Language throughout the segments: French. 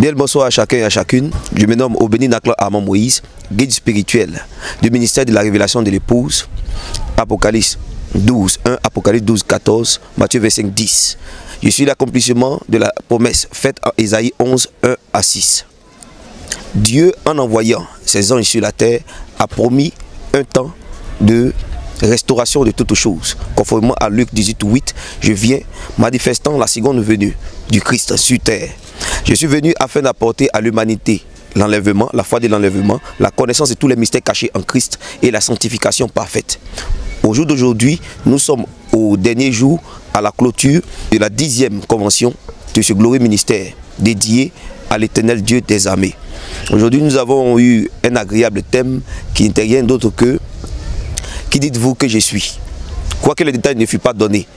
Bien le bonsoir à chacun et à chacune. Je me nomme Obéni Nakla Armand Moïse, guide spirituel du ministère de la révélation de l'épouse. Apocalypse 12, 1, Apocalypse 12, 14, Matthieu 25, 10. Je suis l'accomplissement de la promesse faite en Ésaïe 11, 1 à 6. Dieu, en envoyant ses anges sur la terre, a promis un temps de restauration de toutes choses. Conformément à Luc 18, 8, je viens manifestant la seconde venue du Christ sur terre. Je suis venu afin d'apporter à l'humanité l'enlèvement, la foi de l'enlèvement, la connaissance de tous les mystères cachés en Christ et la sanctification parfaite. Au jour d'aujourd'hui, nous sommes au dernier jour à la clôture de la 10e convention de ce glorieux ministère dédié à l'Éternel Dieu des armées. Aujourd'hui, nous avons eu un agréable thème qui n'était rien d'autre que « Qui dites-vous que je suis ?» Quoique les détails ne furent pas donnés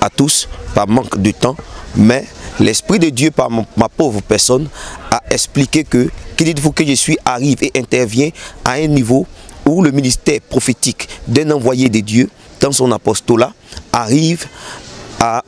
à tous par manque de temps, mais l'Esprit de Dieu, par ma pauvre personne, a expliqué que « Qui dites-vous que je suis ?» arrive et intervient à un niveau où le ministère prophétique d'un envoyé de Dieu dans son apostolat arrive à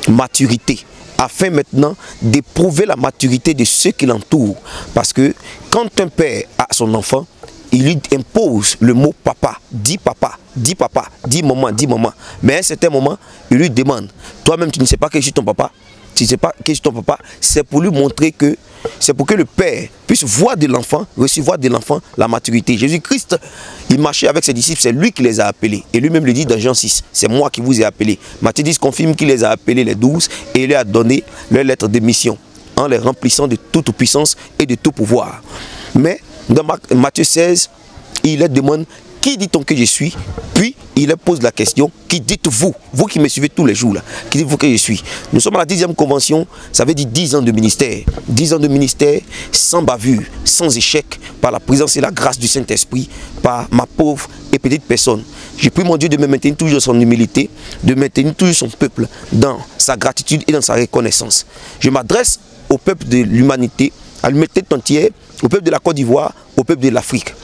maturité, afin maintenant d'éprouver la maturité de ceux qui l'entourent. Parce que quand un père a son enfant, il lui impose le mot papa, dis papa, dis papa, dis maman, dis maman. Mais à un certain moment, il lui demande, toi-même tu ne sais pas que je suis ton papa, tu ne sais pas que je suis ton papa. C'est pour lui montrer que, c'est pour que le père puisse voir de l'enfant, recevoir de l'enfant la maturité. Jésus-Christ, il marchait avec ses disciples, c'est lui qui les a appelés. Et lui-même le dit dans Jean 6, c'est moi qui vous ai appelés. Matthieu 10 confirme qu'il les a appelés les 12 et il leur a donné leur lettre de mission en les remplissant de toute puissance et de tout pouvoir. Mais dans Matthieu 16, il leur demande, qui dit-on que je suis? Puis il leur pose la question, qui dites-vous? Vous qui me suivez tous les jours là, qui dites-vous que je suis? Nous sommes à la 10e convention, ça veut dire 10 ans de ministère. 10 ans de ministère sans bavure, sans échec, par la présence et la grâce du Saint-Esprit, par ma pauvre et petite personne. J'ai pris mon Dieu de me maintenir toujours son humilité, de maintenir toujours son peuple dans sa gratitude et dans sa reconnaissance. Je m'adresse au peuple de l'humanité, à l'humanité entière, au peuple de la Côte d'Ivoire, au peuple de l'Afrique,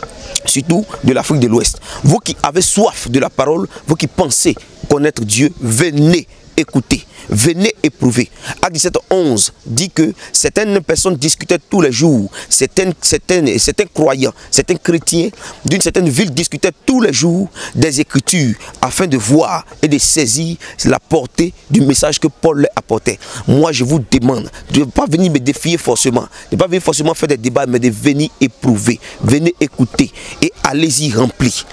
surtout de l'Afrique de l'Ouest. Vous qui avez soif de la parole, vous qui pensez connaître Dieu, venez écouter, venez éprouver. Acte 17, 11 dit que certaines personnes discutaient tous les jours, certains croyants, certains chrétiens d'une certaine ville discutaient tous les jours des Écritures afin de voir et de saisir la portée du message que Paul leur apportait. Moi, je vous demande de ne pas venir me défier forcément, de ne pas venir forcément faire des débats, mais de venir éprouver, venez écouter et allez-y remplis.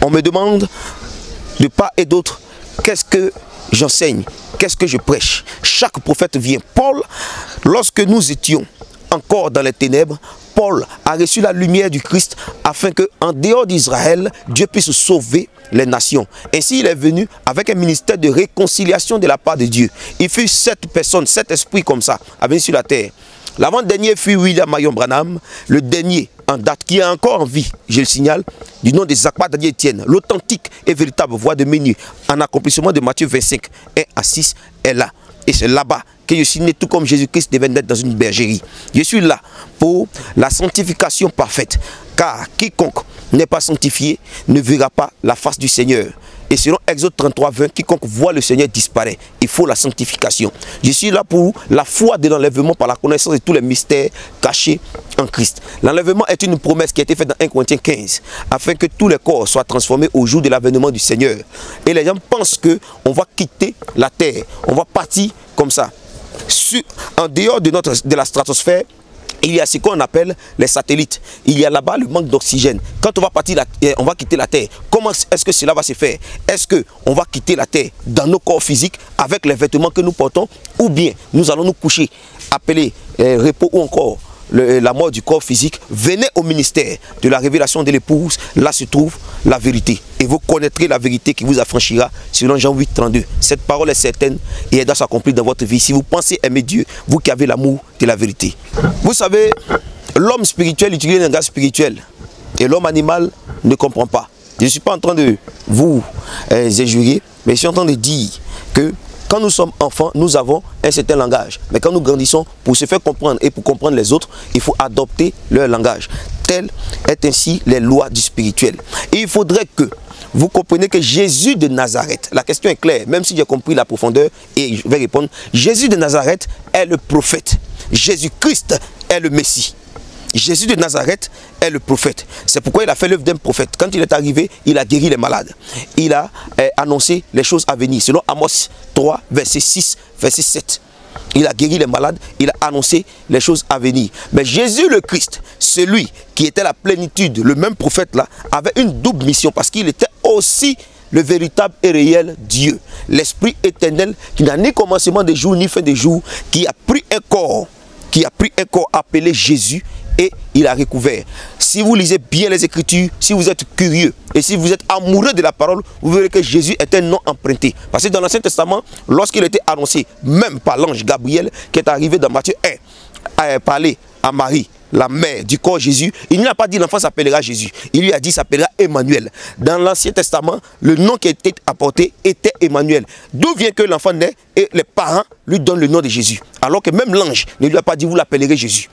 On me demande de part et d'autre, qu'est-ce que j'enseigne, qu'est-ce que je prêche? Chaque prophète vient. Paul, lorsque nous étions encore dans les ténèbres, Paul a reçu la lumière du Christ afin que, en dehors d'Israël, Dieu puisse sauver les nations. Ainsi, il est venu avec un ministère de réconciliation de la part de Dieu. Il fut 7 personnes, 7 esprits comme ça, à venir sur la terre. L'avant-dernier fut William Marion Branham, le dernier en date, qui est encore en vie, je le signale, du nom de Zakpa Daniel Etienne, l'authentique et véritable voix de Menu, en accomplissement de Matthieu 25, 1 à 6, est là. Et c'est là-bas que je suis né, tout comme Jésus-Christ devait naître dans une bergerie. Je suis là pour la sanctification parfaite, car quiconque n'est pas sanctifié ne verra pas la face du Seigneur. Et selon Exode 33, 20, quiconque voit le Seigneur disparaît. Il faut la sanctification. Je suis là pour la foi de l'enlèvement par la connaissance de tous les mystères cachés en Christ. L'enlèvement est une promesse qui a été faite dans 1 Corinthiens 15, afin que tous les corps soient transformés au jour de l'avènement du Seigneur. Et les gens pensent qu'on va quitter la terre, on va partir comme ça. En dehors de la stratosphère, il y a ce qu'on appelle les satellites. Il y a là-bas le manque d'oxygène. Quand on va partir, on va quitter la Terre. Comment est-ce que cela va se faire? Est-ce qu'on va quitter la Terre dans nos corps physiques avec les vêtements que nous portons? Ou bien nous allons nous coucher, appeler repos ou encore la mort du corps physique? Venez au ministère de la révélation de l'épouse. Là se trouve la vérité. Et vous connaîtrez la vérité qui vous affranchira, selon Jean 8, 32. Cette parole est certaine et elle doit s'accomplir dans votre vie. Si vous pensez aimer Dieu, vous qui avez l'amour de la vérité. Vous savez, l'homme spirituel utilise un langage spirituel et l'homme animal ne comprend pas. Je ne suis pas en train de vous injurier, mais je suis en train de dire que quand nous sommes enfants, nous avons un certain langage. Mais quand nous grandissons, pour se faire comprendre et pour comprendre les autres, il faut adopter leur langage. Telles est ainsi les lois du spirituel. Et il faudrait que vous comprenez que Jésus de Nazareth, la question est claire, même si j'ai compris la profondeur, et je vais répondre, Jésus de Nazareth est le prophète Jésus-Christ est le Messie. Jésus de Nazareth est le prophète. C'est pourquoi il a fait l'œuvre d'un prophète. Quand il est arrivé, il a guéri les malades. Il a annoncé les choses à venir. Selon Amos 3, verset 6, verset 7. Il a guéri les malades, il a annoncé les choses à venir. Mais Jésus le Christ, celui qui était la plénitude, le même prophète là, avait une double mission parce qu'il était aussi le véritable et réel Dieu. L'Esprit éternel qui n'a ni commencement de jour ni fin de jour, qui a pris un corps appelé Jésus et il a recouvert. Si vous lisez bien les Écritures, si vous êtes curieux et si vous êtes amoureux de la parole, vous verrez que Jésus est un nom emprunté. Parce que dans l'Ancien Testament, lorsqu'il était annoncé, même par l'ange Gabriel, qui est arrivé dans Matthieu 1, à parler à Marie, la mère du corps Jésus, il n'a pas dit l'enfant s'appellera Jésus. Il lui a dit s'appellera Emmanuel. Dans l'Ancien Testament, le nom qui était apporté était Emmanuel. D'où vient que l'enfant naît et les parents lui donnent le nom de Jésus. Alors que même l'ange ne lui a pas dit vous l'appellerez Jésus.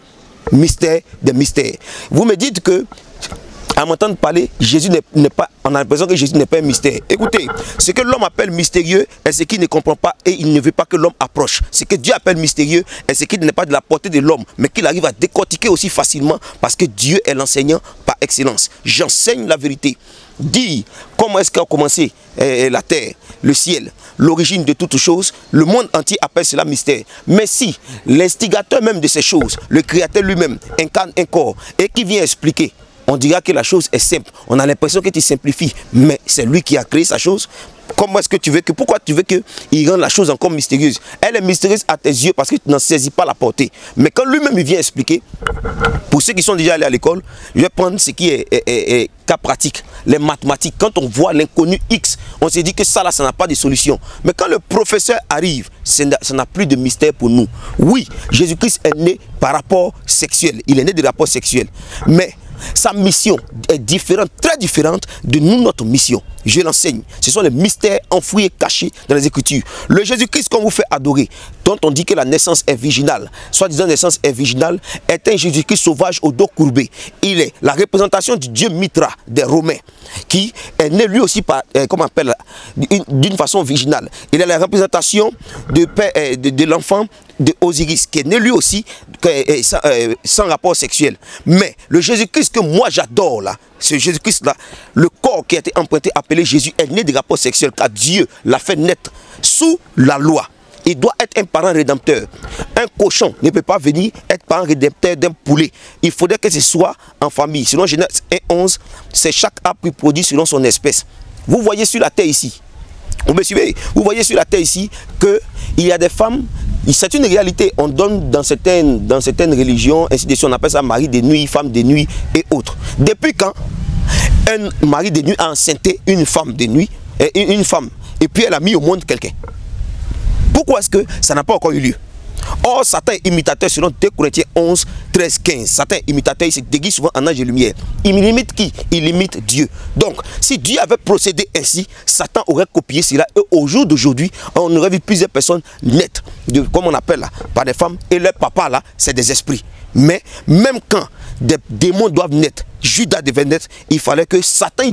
Mystère des mystères. Vous me dites que, à m'entendre parler, Jésus n'est pas, on a l'impression que Jésus n'est pas un mystère. Écoutez, ce que l'homme appelle mystérieux est ce qu'il ne comprend pas et il ne veut pas que l'homme approche. Ce que Dieu appelle mystérieux est ce qui n'est pas de la portée de l'homme, mais qu'il arrive à décortiquer aussi facilement parce que Dieu est l'enseignant par excellence. J'enseigne la vérité. Dis comment est-ce qu'a commencé la terre, le ciel, l'origine de toutes choses, le monde entier appelle cela mystère. Mais si l'instigateur même de ces choses, le créateur lui-même, incarne un corps et qui vient expliquer, on dira que la chose est simple. On a l'impression que tu simplifies, mais c'est lui qui a créé sa chose. Comment est-ce que tu veux que, pourquoi tu veux qu'il rende la chose encore mystérieuse? Elle est mystérieuse à tes yeux parce que tu n'en saisis pas la portée. Mais quand lui-même il vient expliquer, pour ceux qui sont déjà allés à l'école, je vais prendre ce qui est cas pratique, les mathématiques. Quand on voit l'inconnu X, on se dit que ça là, ça n'a pas de solution. Mais quand le professeur arrive, ça n'a plus de mystère pour nous. Oui, Jésus-Christ est né par rapport sexuel. Il est né de rapport sexuel. Mais sa mission est différente, très différente de nous, notre mission. Je l'enseigne. Ce sont les mystères enfouis et cachés dans les Écritures. Le Jésus-Christ qu'on vous fait adorer, dont on dit que la naissance est virginale, soit-disant naissance est virginale, est un Jésus-Christ sauvage au dos courbé. Il est la représentation du Dieu Mitra des Romains, qui est né lui aussi par, comment on appelle, d'une façon virginale. Il est la représentation de l'enfant de Osiris, qui est né lui aussi sans rapport sexuel. Mais le Jésus-Christ que moi j'adore là, ce Jésus-Christ là, le corps qui a été emprunté, appelé Jésus, est né de rapport sexuel car Dieu l'a fait naître sous la loi. Il doit être un parent rédempteur. Un cochon ne peut pas venir être parent rédempteur d'un poulet. Il faudrait que ce soit en famille. Selon Genèse 1:11, c'est chaque arbre qui produit selon son espèce. Vous voyez sur la terre ici, vous me suivez? Vous voyez sur la terre ici qu'il y a des femmes, c'est une réalité, on donne dans certaines religions, ainsi de suite, on appelle ça mari de nuit, femme de nuit et autres. Depuis quand un mari de nuit a enceinté une femme de nuit, une femme, et puis elle a mis au monde quelqu'un? Pourquoi est-ce que ça n'a pas encore eu lieu? Or, Satan est imitateur selon 2 Corinthiens 11, 13, 15. Satan est imitateur, il se déguise souvent en ange de lumière. Il imite qui? Il imite Dieu. Donc, si Dieu avait procédé ainsi, Satan aurait copié cela. Et au jour d'aujourd'hui, on aurait vu plusieurs personnes naître, comme on appelle là, par des femmes. Et leur papa là, c'est des esprits. Mais même quand des démons doivent naître, Judas devait naître, il fallait que Satan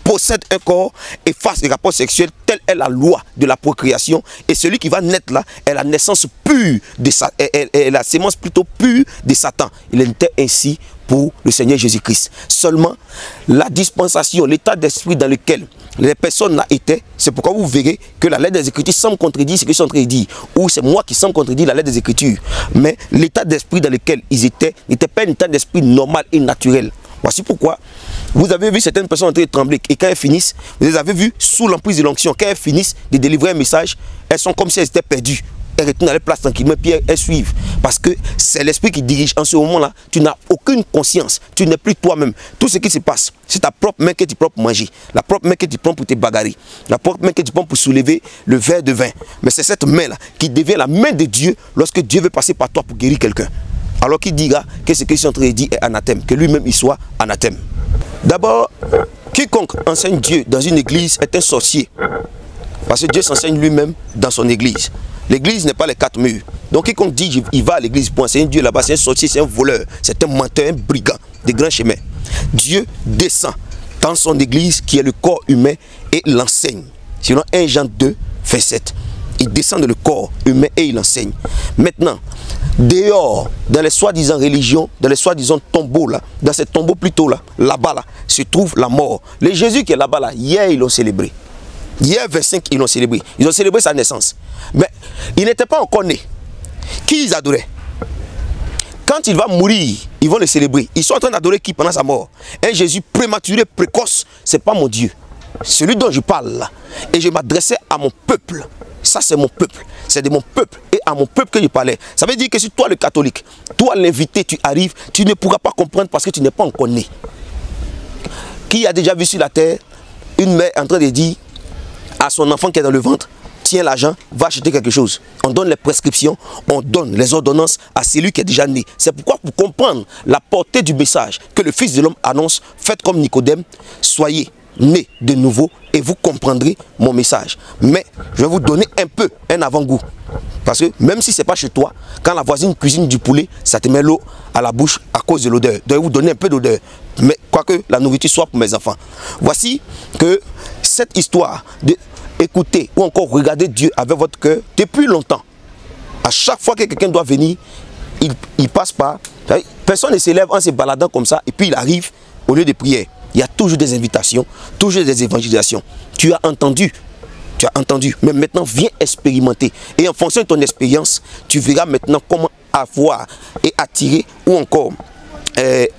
possède un corps et fasse des rapports sexuels. Telle est la loi de la procréation. Et celui qui va naître là est la naissance pure de Satan, est la sémence plutôt pure de Satan. Il était ainsi pour le Seigneur Jésus-Christ. Seulement, la dispensation, l'état d'esprit dans lequel les personnes là étaient, c'est pourquoi vous verrez que la lettre des Écritures semble contredire ce que je suis en train de dire, ou c'est moi qui semble contredire la lettre des Écritures. Mais l'état d'esprit dans lequel ils étaient n'était pas un état d'esprit normal et naturel. Voici pourquoi vous avez vu certaines personnes en train de trembler et quand elles finissent, vous les avez vues sous l'emprise de l'onction, quand elles finissent de délivrer un message, elles sont comme si elles étaient perdues. Elles retournent à leur place tranquillement, puis elles suivent. Parce que c'est l'esprit qui dirige. En ce moment-là, tu n'as aucune conscience. Tu n'es plus toi-même. Tout ce qui se passe, c'est ta propre main que tu prends pour manger. La propre main que tu prends pour te bagarrer. La propre main que tu prends pour soulever le verre de vin. Mais c'est cette main-là qui devient la main de Dieu lorsque Dieu veut passer par toi pour guérir quelqu'un. Alors qu'il dira que ce que je suis en train de dire est anathème. Que lui-même, il soit anathème. D'abord, quiconque enseigne Dieu dans une église est un sorcier. Parce que Dieu s'enseigne lui-même dans son église. L'église n'est pas les 4 murs. Donc quiconque dit il va à l'église pour enseigner Dieu là-bas, c'est un sorcier, c'est un voleur, c'est un menteur, un brigand de grands chemins. Dieu descend dans son église qui est le corps humain et l'enseigne. Selon 1 Jean 2, verset 7. Il descend dans le corps humain et il enseigne. Maintenant, dehors, dans les soi-disant religions, dans les soi-disant tombeaux, là, dans ces tombeaux plutôt là-bas, là, se trouve la mort. Le Jésus qui est là-bas, là, hier, ils l'ont célébré. Hier, 25, ils l'ont célébré. Ils ont célébré sa naissance. Mais il n'était pas encore né. Qui ils adoraient? Quand il va mourir, ils vont le célébrer. Ils sont en train d'adorer qui pendant sa mort? Un Jésus prématuré, précoce. Ce n'est pas mon Dieu. Celui dont je parle là. Et je m'adressais à mon peuple. Ça, c'est mon peuple. C'est de mon peuple et à mon peuple que je parlais. Ça veut dire que si toi, le catholique, toi, l'invité, tu arrives, tu ne pourras pas comprendre parce que tu n'es pas encore né. Qui a déjà vu sur la terre une mère en train de dire à son enfant qui est dans le ventre, tiens l'argent, va acheter quelque chose. On donne les prescriptions, on donne les ordonnances à celui qui est déjà né. C'est pourquoi, pour comprendre la portée du message que le Fils de l'homme annonce, faites comme Nicodème, soyez nés de nouveau et vous comprendrez mon message. Mais je vais vous donner un avant-goût. Parce que même si ce n'est pas chez toi, quand la voisine cuisine du poulet, ça te met l'eau à la bouche à cause de l'odeur. Je vais vous donner un peu d'odeur. Mais quoique la nourriture soit pour mes enfants. Voici que cette histoire de écouter ou encore regarder Dieu avec votre cœur depuis longtemps. À chaque fois que quelqu'un doit venir, il passe par. Personne ne s'élève en se baladant comme ça et puis il arrive au lieu de prière. Il y a toujours des invitations, toujours des évangélisations. Tu as entendu. Tu as entendu. Mais maintenant, viens expérimenter. Et en fonction de ton expérience, tu verras maintenant comment avoir et attirer ou encore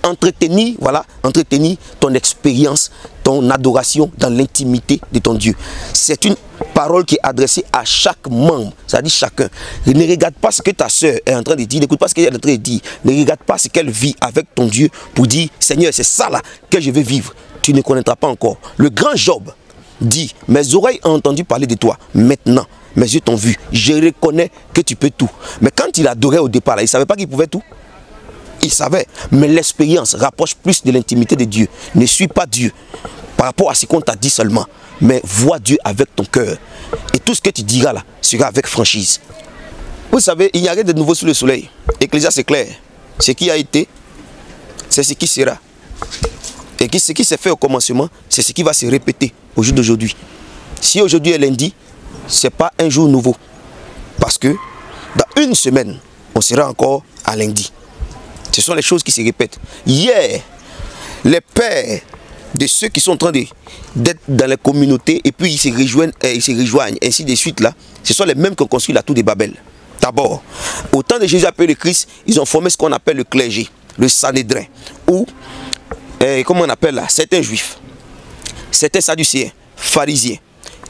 entretenir ton expérience, ton adoration dans l'intimité de ton Dieu. C'est une parole qui est adressée à chaque membre, c'est-à-dire chacun. Ne regarde pas ce que ta soeur est en train de dire, n'écoute pas ce qu'elle est en train de dire, ne regarde pas ce qu'elle vit avec ton Dieu pour dire, Seigneur, c'est ça là que je vais vivre. Tu ne connaîtras pas encore. Le grand Job dit, mes oreilles ont entendu parler de toi, maintenant mes yeux t'ont vu, je reconnais que tu peux tout. Mais quand il adorait au départ, là, il ne savait pas qu'il pouvait tout. Il savait, mais l'expérience rapproche plus de l'intimité de Dieu. Ne suis pas Dieu par rapport à ce qu'on t'a dit seulement, mais vois Dieu avec ton cœur. Et tout ce que tu diras là sera avec franchise. Vous savez, il n'y a rien de nouveau sous le soleil. Ecclésiaste c'est clair. Ce qui a été, c'est ce qui sera. Et ce qui s'est fait au commencement, c'est ce qui va se répéter au jour d'aujourd'hui. Si aujourd'hui est lundi, ce n'est pas un jour nouveau. Parce que dans une semaine, on sera encore à lundi. Ce sont les choses qui se répètent. Hier, les pères de ceux qui sont en train d'être dans les communautés et puis ils se rejoignent, ainsi de suite là, ce sont les mêmes qui ont construit la tour de Babel. D'abord, au temps de Jésus appelé le Christ, ils ont formé ce qu'on appelle le clergé, le Sanhédrin, ou, comment on appelle là, certains juifs, certains sadducéens, pharisiens,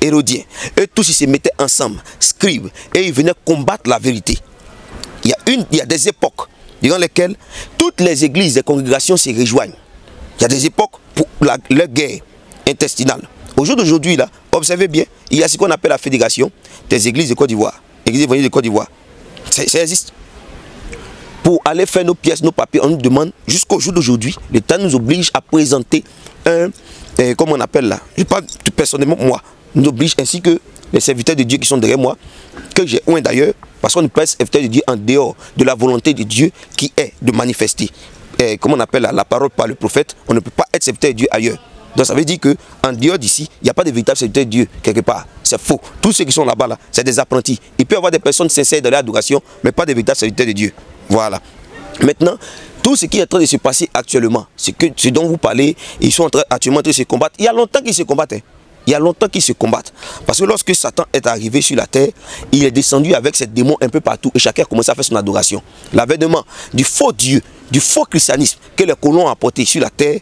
hérodiens, eux tous ils se mettaient ensemble, scribes, et ils venaient combattre la vérité. Il y a des époques durant lesquelles toutes les églises et congrégations se rejoignent. Il y a des époques pour leur guerre intestinale. Au jour d'aujourd'hui, là, observez bien, il y a ce qu'on appelle la fédération des églises de Côte d'Ivoire. Églises évangéliques de Côte d'Ivoire. Ça existe. Pour aller faire nos pièces, nos papiers, on nous demande, jusqu'au jour d'aujourd'hui, l'État nous oblige à présenter comment on appelle là, je parle personnellement, moi, nous oblige ainsi que les serviteurs de Dieu qui sont derrière moi, que j'ai un d'ailleurs, parce qu'on ne peut pas être serviteur de Dieu en dehors de la volonté de Dieu qui est de manifester. Comment on appelle la parole par le prophète, on ne peut pas être serviteur de Dieu ailleurs. Donc ça veut dire qu'en dehors d'ici, il n'y a pas de véritable serviteur de Dieu quelque part. C'est faux. Tous ceux qui sont là-bas, là, c'est des apprentis. Il peut y avoir des personnes sincères dans l'adoration, mais pas de véritables serviteurs de Dieu. Voilà. Maintenant, tout ce qui est en train de se passer actuellement, ce dont vous parlez, ils sont en train actuellement de se combattre. Il y a longtemps qu'ils se combattent. Il y a longtemps qu'ils se combattent. Parce que lorsque Satan est arrivé sur la terre, il est descendu avec ses démons un peu partout et chacun a commencé à faire son adoration. L'avènement du faux Dieu, du faux christianisme que les colons ont apporté sur la terre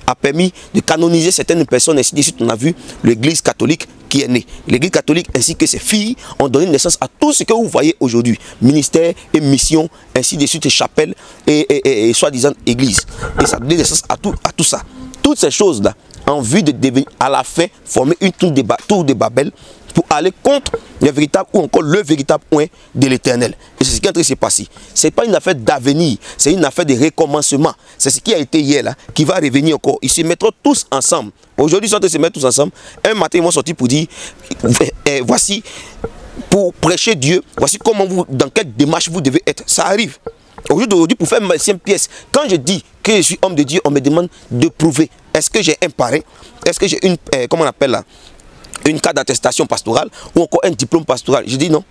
a permis de canoniser certaines personnes. Ainsi de suite, on a vu l'église catholique qui est née. L'église catholique ainsi que ses filles ont donné naissance à tout ce que vous voyez aujourd'hui. Ministère et mission, ainsi de suite, chapelle et soi-disant église. Et ça a donné naissance à tout ça. Toutes ces choses-là, en vue de devenir à la fin former une tour de Babel pour aller contre le véritable ou encore le véritable point de l'Éternel. Et c'est ce qui est en train de se passer. Ce n'est pas une affaire d'avenir, c'est une affaire de recommencement. C'est ce qui a été hier là, qui va revenir encore. Ils se mettront tous ensemble. Aujourd'hui, ils sont en train de se mettre tous ensemble. Un matin, ils vont sortir pour dire, voici, pour prêcher Dieu, voici comment vous, dans quelle démarche vous devez être. Ça arrive. Aujourd'hui, pour faire ma 5e pièce, quand je dis que je suis homme de Dieu, on me demande de prouver. Est-ce que j'ai un parrain? Est-ce que j'ai une, comment on appelle là, une carte d'attestation pastorale ou encore un diplôme pastoral? Je dis non.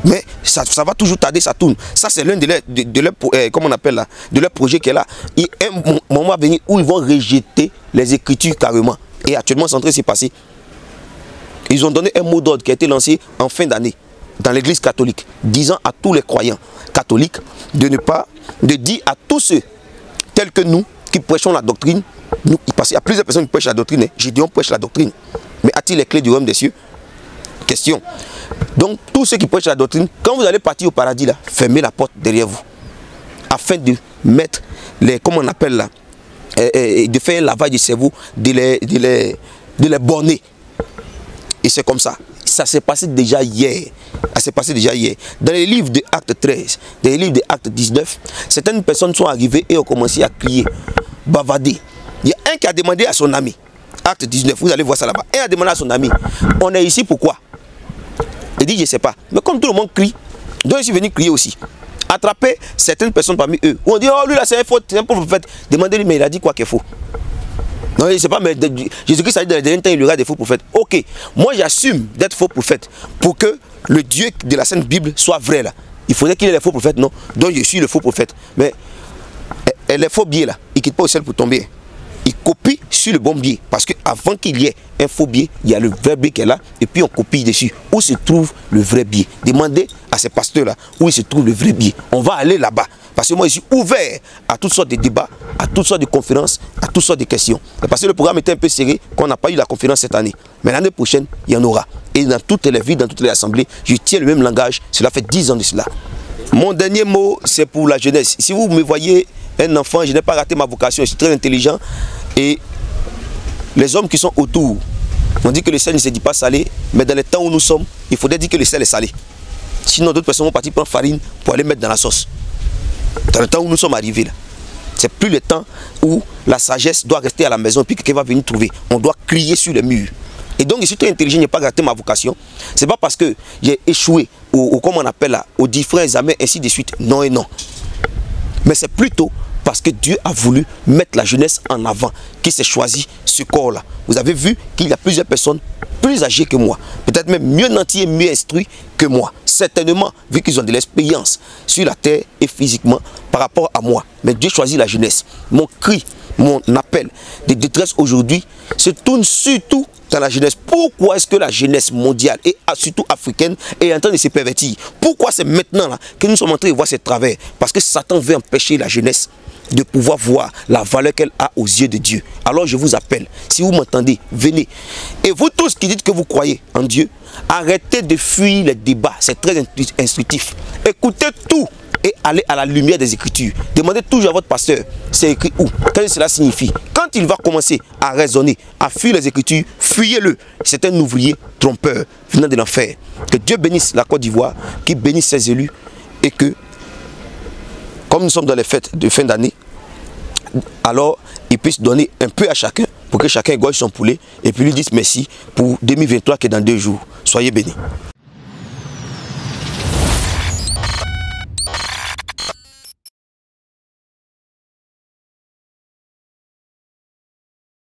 Mais ça va toujours tarder, ça tourne. Ça, c'est l'un de leurs projets qui est là. Il y a un moment à venir où ils vont rejeter les Écritures carrément. Et actuellement, c'est en train de se passer. Ils ont donné un mot d'ordre qui a été lancé en fin d'année dans l'église catholique, disant à tous les croyants catholiques de dire à tous ceux tels que nous qui prêchons la doctrine, parce qu'il y a plusieurs personnes qui prêchent la doctrine, j'ai dit on prêche la doctrine, mais a-t-il les clés du royaume des cieux? Question. Donc tous ceux qui prêchent la doctrine, quand vous allez partir au paradis là, fermez la porte derrière vous, afin de mettre les, comment on appelle là, de faire un lavage du cerveau, de les borner. Et c'est comme ça. Ça s'est passé déjà hier. Ça s'est passé déjà hier. Dans les livres de Actes 13, dans les livres de Actes 19, certaines personnes sont arrivées et ont commencé à crier, bavarder. Il y a un qui a demandé à son ami, Acte 19, vous allez voir ça là-bas. Un a demandé à son ami, on est ici pourquoi? Il dit, je ne sais pas. Mais comme tout le monde crie, donc je suis venu crier aussi. Attraper certaines personnes parmi eux. On dit, oh lui là c'est un faux prophète. Demandez-lui, mais il a dit quoi qu'il est faux? Non, je ne sais pas, mais Jésus-Christ a dit dans les derniers temps, il y aura des faux prophètes. Ok, moi j'assume d'être faux prophète pour que le Dieu de la Sainte Bible soit vrai là. Il faudrait qu'il ait les faux prophètes, non? Donc je suis le faux prophète. Mais les faux biais là, ils ne quittent pas au ciel pour tomber. Ils copient sur le bon biais. Parce qu'avant qu'il y ait un faux biais, il y a le vrai biais qui est là. Et puis on copie dessus. Où se trouve le vrai biais? Demandez à ces pasteurs-là où il se trouve le vrai biais. On va aller là-bas. Parce que moi, je suis ouvert à toutes sortes de débats, à toutes sortes de conférences, à toutes sortes de questions. Parce que le programme était un peu serré, qu'on n'a pas eu la conférence cette année. Mais l'année prochaine, il y en aura. Et dans toutes les villes, dans toutes les assemblées, je tiens le même langage. Cela fait 10 ans de cela. Mon dernier mot, c'est pour la jeunesse. Si vous me voyez un enfant, je n'ai pas raté ma vocation, je suis très intelligent. Et les hommes qui sont autour, on dit que le sel ne se dit pas salé, mais dans les temps où nous sommes, il faudrait dire que le sel est salé. Sinon, d'autres personnes vont partir prendre farine pour aller mettre dans la sauce. Dans le temps où nous sommes arrivés là, c'est plus le temps où la sagesse doit rester à la maison et puis quelqu'un va venir trouver. On doit crier sur les murs. Et donc je suis très intelligent, je n'ai pas raté ma vocation. C'est pas parce que j'ai échoué comme on appelle là, aux différents examens ainsi de suite. Non et non. Mais c'est plutôt parce que Dieu a voulu mettre la jeunesse en avant, qui s'est choisi ce corps-là. Vous avez vu qu'il y a plusieurs personnes plus âgées que moi, peut-être même mieux nantis et mieux instruits que moi. Certainement, vu qu'ils ont de l'expérience sur la terre et physiquement par rapport à moi. Mais Dieu choisit la jeunesse. Mon cri, mon appel de détresse aujourd'hui se tourne surtout dans la jeunesse. Pourquoi est-ce que la jeunesse mondiale et surtout africaine est en train de se pervertir? Pourquoi c'est maintenant là que nous sommes en train de voir ces travers? Parce que Satan veut empêcher la jeunesse de pouvoir voir la valeur qu'elle a aux yeux de Dieu. Alors je vous appelle, si vous m'entendez, venez. Et vous tous qui dites que vous croyez en Dieu, arrêtez de fuir les débats, c'est très instructif. Écoutez tout et allez à la lumière des Écritures. Demandez toujours à votre pasteur, c'est écrit où? Qu'est-ce que cela signifie? Quand il va commencer à raisonner, à fuir les Écritures, fuyez-le. C'est un ouvrier trompeur venant de l'enfer. Que Dieu bénisse la Côte d'Ivoire, qu'il bénisse ses élus et que, comme nous sommes dans les fêtes de fin d'année, alors il puisse donner un peu à chacun pour que chacun égorge son poulet et puis lui dise merci pour 2023 qui est dans 2 jours. Soyez bénis.